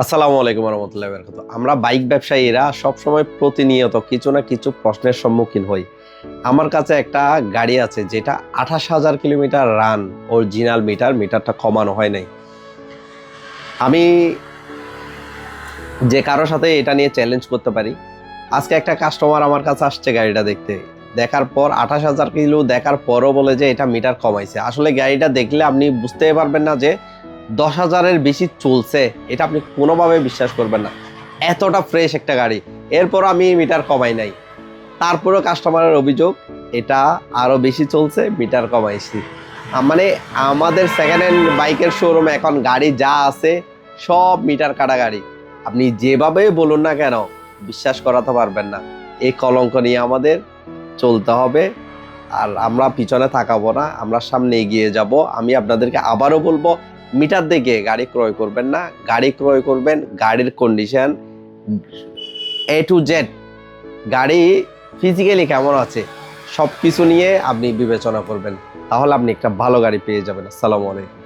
আসসালামু আলাইকুম রহমতুল্লাহি ওয়া বারাকাতুহু। আমরা বাইক ব্যবসায়ীরা সবসময় প্রতিনিয়ত কিছু না কিছু প্রশ্নের সম্মুখীন হই। আমার কাছে একটা গাড়ি আছে যেটা ২৮,০০০ কিলোমিটার রান, অরিজিনাল মিটারটা কমানো হয় নাই। আমি যে কারোর সাথে এটা নিয়ে চ্যালেঞ্জ করতে পারি। আজকে একটা কাস্টমার আমার কাছে আসছে গাড়িটা দেখতে। দেখার পর ২৮,০০০ কিলো দেখার পরও বলে যে এটা মিটার কমাইছে। আসলে গাড়িটা দেখলে আপনি বুঝতেই পারবেন না যে ১০,০০০-এর বেশি চলছে। এটা আপনি কোনোভাবে বিশ্বাস করবেন না। এতটা ফ্রেশ একটা গাড়ি। এরপরও আমি মিটার কমাই নাই। তারপরেও কাস্টমারের অভিযোগ এটা আরো বেশি চলছে, মিটার কমাইছি। মানে আমাদের সেকেন্ড হ্যান্ড বাইকের শোরুমে এখন গাড়ি যা আছে সব মিটার কাটা গাড়ি। আপনি যেভাবে বলুন না কেন বিশ্বাস করাতে পারবেন না। এই কলঙ্ক নিয়ে আমাদের চলতে হবে। আর আমরা পিছনে তাকাবো না, আমরা সামনে এগিয়ে যাব। আমি আপনাদেরকে আবারও বলবো, মিটার দেখে গাড়ি ক্রয় করবেন না। গাড়ি ক্রয় করবেন গাড়ির কন্ডিশন এ টু জেড, গাড়ি ফিজিক্যালি কেমন আছে সব কিছু নিয়ে আপনি বিবেচনা করবেন। তাহলে আপনি একটা ভালো গাড়ি পেয়ে যাবেন। আসসালামু আলাইকুম।